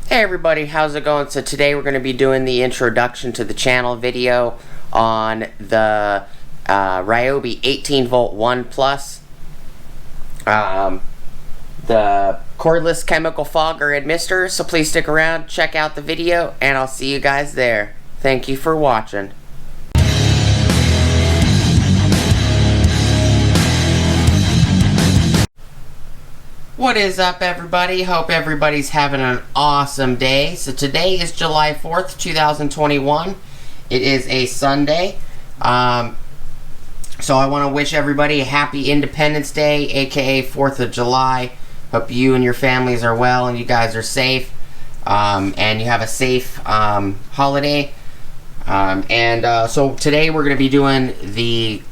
Hey everybody, how's it going? So today we're going to be doing the introduction to the channel video on the Ryobi 18V 1 Plus, the cordless chemical fogger and mister. So please stick around, check out the video, and I'll see you guys there. Thank you for watching. What is up, everybody? Hope everybody's having an awesome day. So today is July 4th, 2021. It is a Sunday. So I want to wish everybody a happy Independence Day, aka 4th of July. Hope you and your families are well and you guys are safe. And you have a safe holiday. So today we're going to be doing the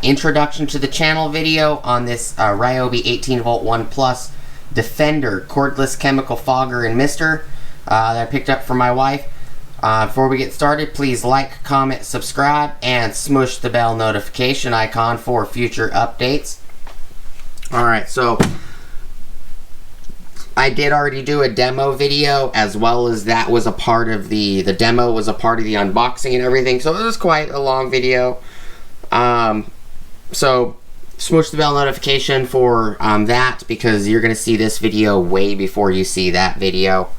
introduction to the channel video on this Ryobi 18V 1 Plus Defender cordless chemical fogger and mister that I picked up for my wife. Before we get started, please like, comment, subscribe, and smush the bell notification icon for future updates. Alright, so I did already do a demo video, as well as that was a part of the demo was a part of the unboxing and everything, so it was quite a long video. So smush the bell notification for that, because you're going to see this video way before you see that video.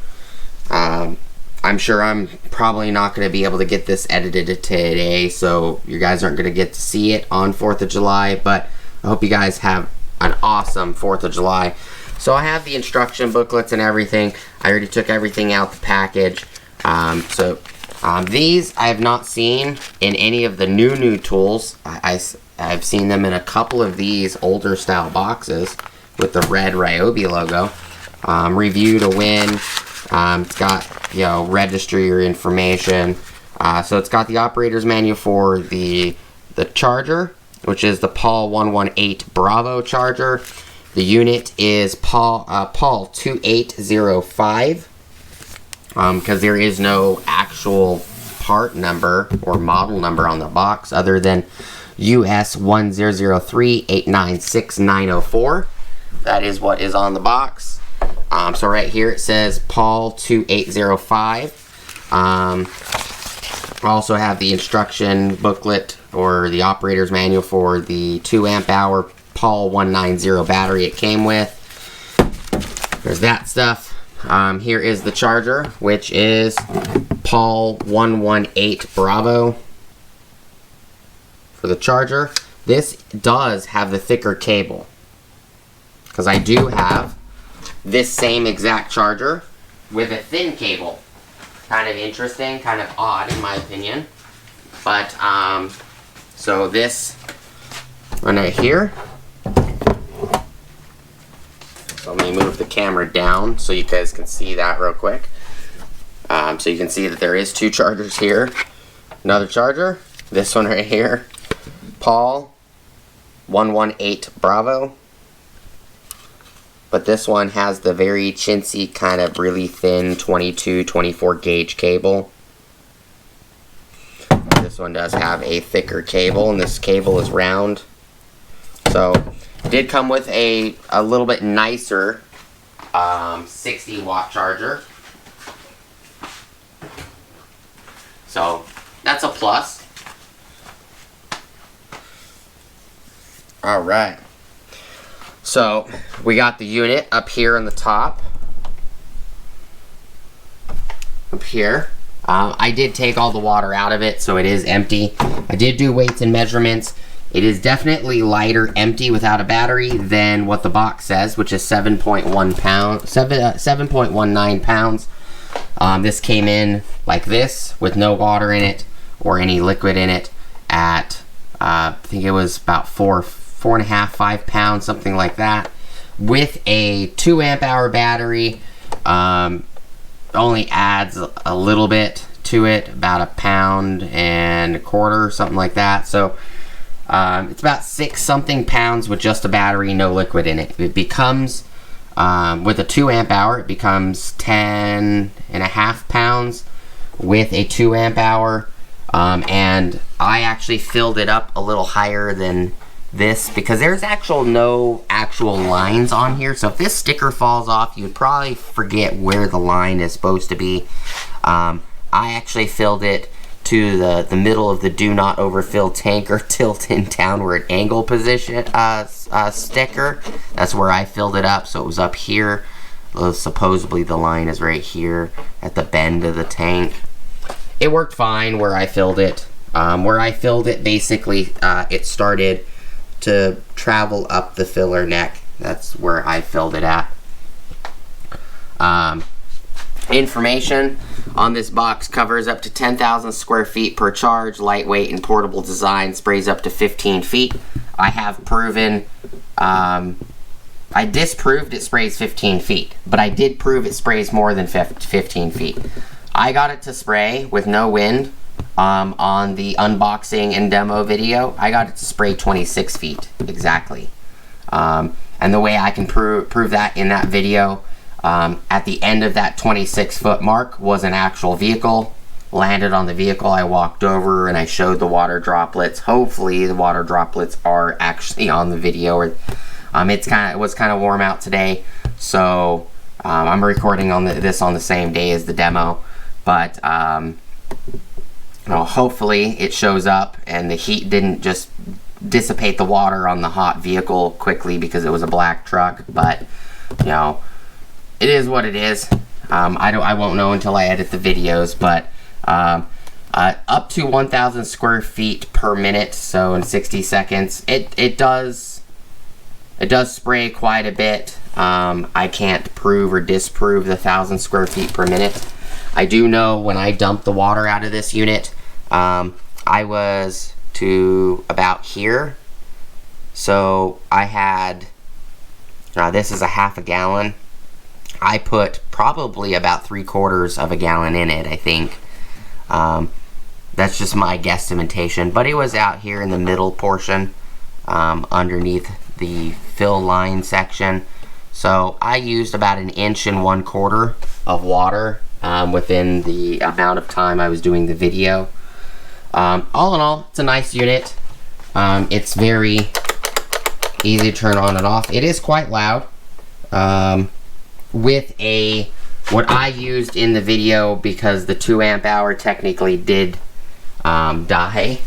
I'm sure I'm probably not going to be able to get this edited today, so you guys aren't going to get to see it on 4th of July, but I hope you guys have an awesome 4th of July. So I have the instruction booklets and everything. I already took everything out the package. These I have not seen in any of the new tools. I've seen them in a couple of these older style boxes with the red Ryobi logo. Review to win. It's got, registry or information. So it's got the operator's manual for the charger, which is the PAL 118 Bravo charger. The unit is PAL 2805. Because there is no actual part number or model number on the box other than US 1003896904. That is what is on the box. So right here it says PAL 2805. I also have the instruction booklet or the operator's manual for the 2 amp hour PAL 190 battery it came with. There's that stuff. Here is the charger, which is PAL 118 Bravo for the charger. This does have the thicker cable, because I do have this same exact charger with a thin cable. Kind of interesting, kind of odd in my opinion. But, so this one right here. So let me move the camera down so you guys can see that real quick. So you can see that there is 2 chargers here. Another charger, this one right here, PAL 118 Bravo. But this one has the very chintzy, kind of really thin 22-24 gauge cable. This one does have a thicker cable, and this cable is round. So did come with a little bit nicer 60 watt charger. So that's a plus. Alright. So we got the unit up here on the top. Up here. I did take all the water out of it, so it is empty. I did do weights and measurements. It is definitely lighter empty without a battery than what the box says, which is 7.19 pounds. This came in like this with no water in it or any liquid in it at I think it was about 4.5, 5 pounds, something like that. With a 2 amp hour battery, only adds a little bit to it, about 1.25 pounds, something like that. So it's about 6 something pounds with just a battery, no liquid in it. It becomes, with a 2 amp hour, it becomes 10.5 pounds with a 2 amp hour. And I actually filled it up a little higher than this because there's no actual lines on here. So if this sticker falls off, you'd probably forget where the line is supposed to be. I actually filled it to the middle of the do not overfill tank or tilt in downward angle position sticker. That's where I filled it up, so it was up here. Supposedly the line is right here at the bend of the tank. It worked fine where I filled it. Where I filled it, basically, it started to travel up the filler neck. That's where I filled it at. Information on this box: covers up to 10,000 square feet per charge, lightweight and portable design, sprays up to 15 feet. I have proven, I disproved it sprays 15 feet, but I did prove it sprays more than 15 feet. I got it to spray with no wind. On the unboxing and demo video, I got it to spray 26 feet exactly. And the way I can prove that in that video, at the end of that 26-foot mark was an actual vehicle. Landed on the vehicle, I walked over and I showed the water droplets. Hopefully the water droplets are actually on the video. Or it was kind of warm out today, so I'm recording on this on the same day as the demo. But hopefully it shows up and the heat didn't just dissipate the water on the hot vehicle quickly because it was a black truck. But it is what it is. I won't know until I edit the videos, but up to 1,000 square feet per minute, so in 60 seconds, it does spray quite a bit. I can't prove or disprove the 1,000 square feet per minute. I do know when I dumped the water out of this unit, I was to about here. So I had, this is a half a gallon. I put probably about 3/4 of a gallon in it, I think. That's just my guesstimation, but it was out here in the middle portion, underneath the fill line section. So I used about 1 1/4 inches of water within the amount of time I was doing the video. All in all, it's a nice unit. It's very easy to turn on and off. It is quite loud. With what I used in the video, because the 2 amp hour technically did die,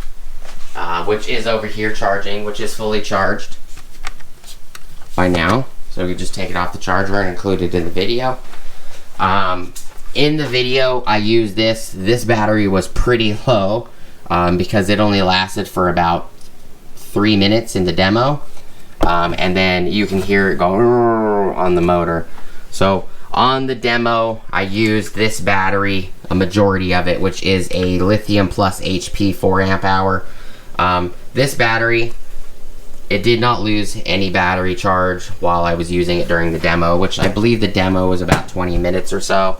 which is over here charging, which is fully charged by now. So we just take it off the charger and include it in the video. In the video, I used this. This battery was pretty low because it only lasted for about 3 minutes in the demo. And then you can hear it go on the motor. So on the demo, I used this battery, a majority of it, which is a lithium plus HP 4 amp hour. This battery, it did not lose any battery charge while I was using it during the demo, which I believe the demo was about 20 minutes or so.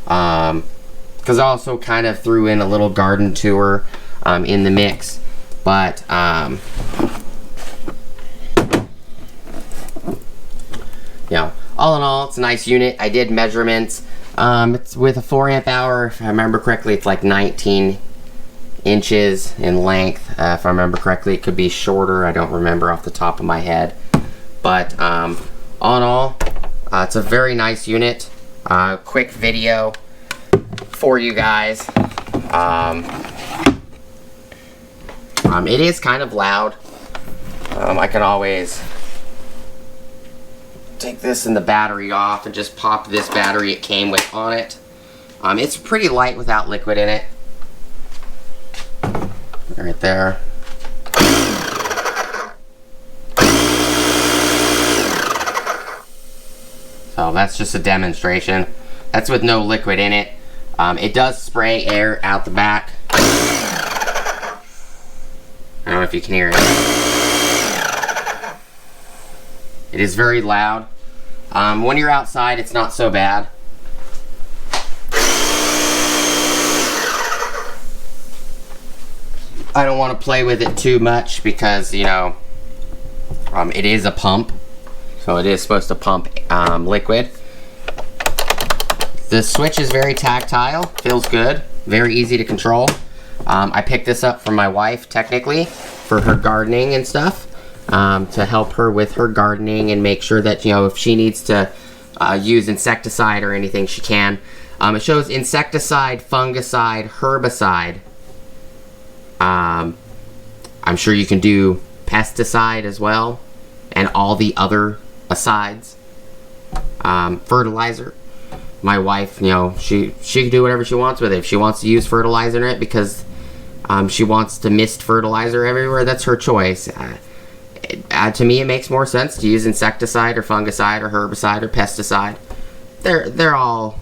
Because I also kind of threw in a little garden tour in the mix. But all in all, it's a nice unit. I did measurements. It's with a 4 amp hour. If I remember correctly, it's like 19 inches in length. If I remember correctly, it could be shorter. I don't remember off the top of my head. But all in all, it's a very nice unit. Quick video for you guys. It is kind of loud. I can always take this and the battery off and just pop this battery it came with on it. It's pretty light without liquid in it. Right there. So that's just a demonstration. That's with no liquid in it. It does spray air out the back. I don't know if you can hear it. It is very loud. When you're outside, it's not so bad. I don't want to play with it too much because, it is a pump. So it is supposed to pump liquid. The switch is very tactile, feels good, very easy to control. I picked this up from my wife, technically, for her gardening and stuff. to help her with her gardening and make sure that, you know, if she needs to use insecticide or anything, she can. It shows insecticide, fungicide, herbicide. I'm sure you can do pesticide as well, and all the other asides. Fertilizer. My wife, you know, she can do whatever she wants with it. If she wants to use fertilizer in it because she wants to mist fertilizer everywhere, that's her choice. To me, it makes more sense to use insecticide or fungicide or herbicide or pesticide. They're all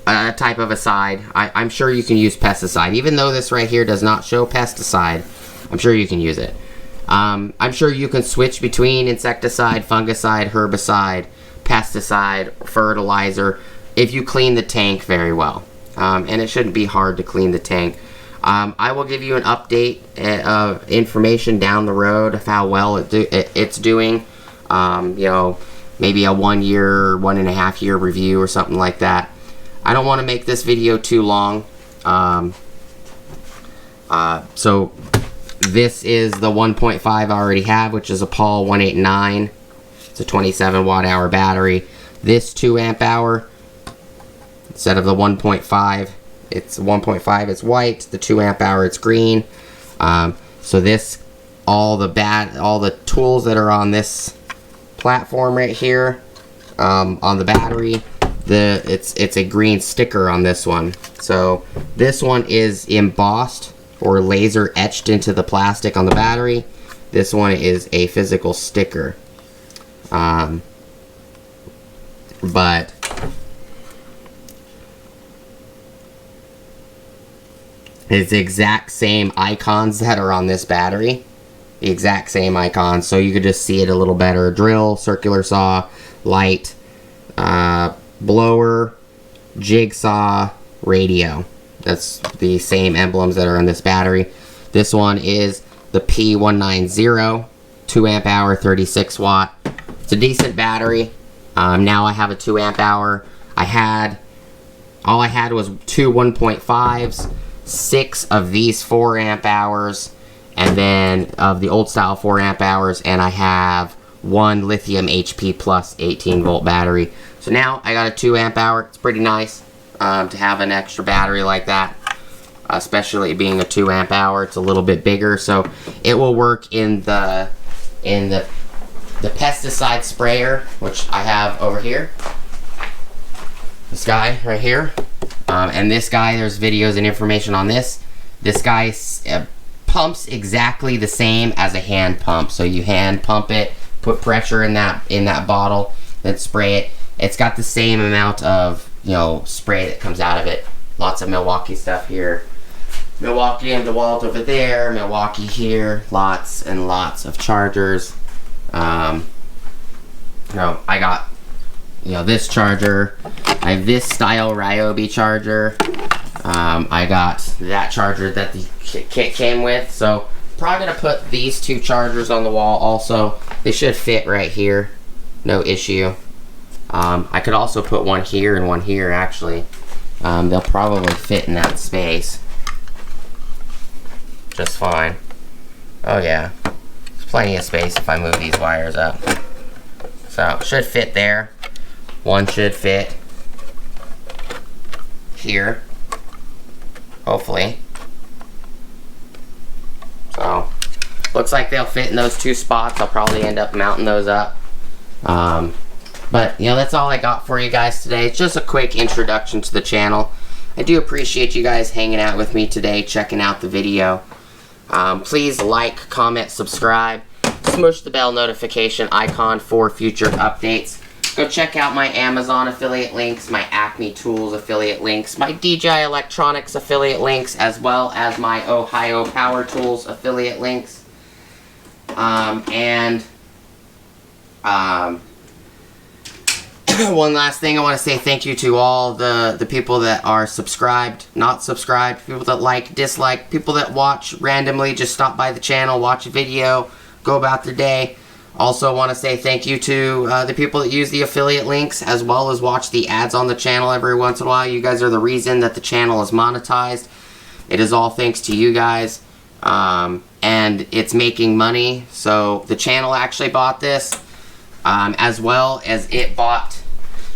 a type of aside. I'm sure you can use pesticide. Even though this right here does not show pesticide, I'm sure you can use it. I'm sure you can switch between insecticide, fungicide, herbicide, pesticide, fertilizer, if you clean the tank very well. And it shouldn't be hard to clean the tank. I will give you an update of information down the road of how well it's doing. You know, maybe a 1 year, 1.5 year review or something like that. I don't want to make this video too long. So this is the 1.5 I already have, which is a Paul 189. It's a 27 watt hour battery. This 2 amp hour, instead of the 1.5, it's 1.5, it's white. The 2 amp hour, it's green. So this, all the tools that are on this platform right here, on the battery, it's a green sticker on this one. So this one is embossed or laser etched into the plastic on the battery. This one is a physical sticker. But it's the exact same icons that are on this battery. The exact same icons, so you could just see it a little better. Drill, circular saw, light, blower, jigsaw, radio. That's the same emblems that are on this battery. This one is the P190, 2 amp hour, 36 watt. It's a decent battery. Now I have a 2 amp hour. All I had was 2 1.5s, 6 of these 4 amp hours, and then of the old style 4 amp hours, and I have 1 lithium HP plus 18 volt battery. So now I got a 2 amp hour. It's pretty nice to have an extra battery like that, especially being a 2 amp hour. It's a little bit bigger, so it will work in the pesticide sprayer, which I have over here. This guy right here. And this guy, there's videos and information on this. This guy pumps exactly the same as a hand pump. So you hand pump it, put pressure in that bottle, then spray it. It's got the same amount of, you know, spray that comes out of it. Lots of Milwaukee stuff here. Milwaukee and DeWalt over there. Milwaukee here. Lots and lots of chargers. You know, I got, you know, this charger. I have this style Ryobi charger. I got that charger that the kit came with. So probably gonna put these 2 chargers on the wall also. They should fit right here, no issue. I could also put one here and one here actually. They'll probably fit in that space just fine. Oh yeah, there's plenty of space if I move these wires up. So should fit there. One should fit here, hopefully. So looks like they'll fit in those 2 spots. I'll probably end up mounting those up. But you know, that's all I got for you guys today. It's just a quick introduction to the channel. I do appreciate you guys hanging out with me today, checking out the video. Please like, comment, subscribe, smush the bell notification icon for future updates. Go check out my Amazon affiliate links, my Acme Tools affiliate links, my DJI Electronics affiliate links, as well as my Ohio Power Tools affiliate links. One last thing, I want to say thank you to all the people that are subscribed, not subscribed, people that like, dislike, people that watch randomly, just stop by the channel, watch a video, go about their day. Also want to say thank you to the people that use the affiliate links, as well as watch the ads on the channel every once in a while. You guys are the reason that the channel is monetized. It is all thanks to you guys. and it's making money. So the channel actually bought this, as well as it bought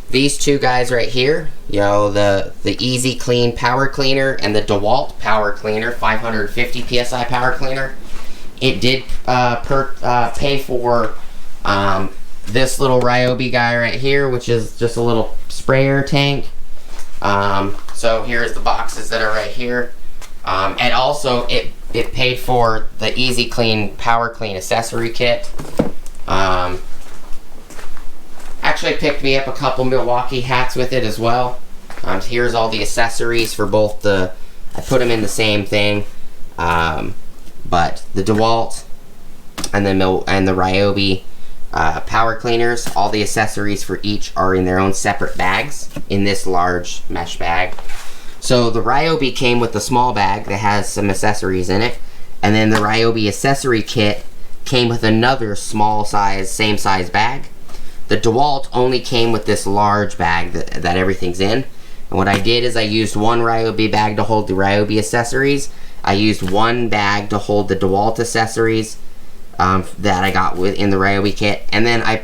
these two guys right here. You know, the Easy Clean power cleaner and the DeWalt power cleaner, 550 psi power cleaner. It did pay for this little Ryobi guy right here, which is just a little sprayer tank. So here's the boxes that are right here. And also it paid for the Easy Clean Power Clean accessory kit. Actually picked me up a couple Milwaukee hats with it as well. Here's all the accessories for both I put them in the same thing. But the DeWalt and the Ryobi power cleaners, all the accessories for each are in their own separate bags in this large mesh bag. So the Ryobi came with the small bag that has some accessories in it, and then the Ryobi accessory kit came with another small size, same size bag. The DeWalt only came with this large bag that everything's in. And what I did is I used one Ryobi bag to hold the Ryobi accessories. I used one bag to hold the DeWalt accessories that I got in the Ryobi kit, and then I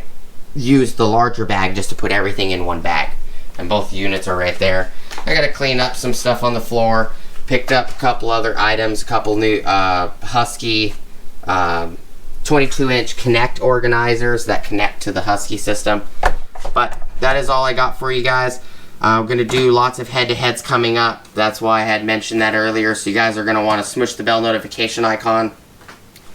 used the larger bag just to put everything in one bag. And both units are right there. I gotta clean up some stuff on the floor. Picked up a couple other items, a couple new Husky 22-inch Connect organizers that connect to the Husky system. But that is all I got for you guys. I'm going to do lots of head-to-heads coming up. That's why I had mentioned that earlier. So you guys are going to want to smush the bell notification icon.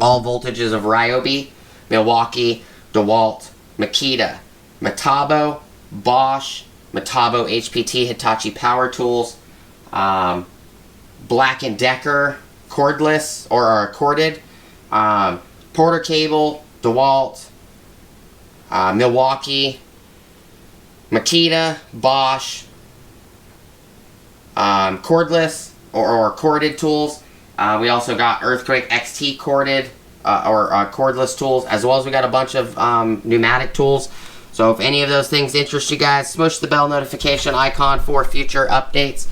All voltages of Ryobi, Milwaukee, DeWalt, Makita, Metabo, Bosch, Metabo HPT Hitachi Power Tools, Black & Decker cordless or corded, Porter Cable, DeWalt, Milwaukee, Makita, Bosch, cordless or corded tools. We also got Earthquake XT corded or cordless tools, as well as we got a bunch of pneumatic tools. So if any of those things interest you guys, smush the bell notification icon for future updates.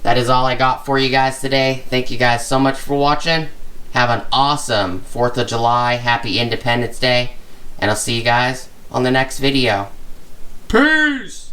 That is all I got for you guys today. Thank you guys so much for watching. Have an awesome 4th of July. Happy Independence Day. And I'll see you guys on the next video. Peace!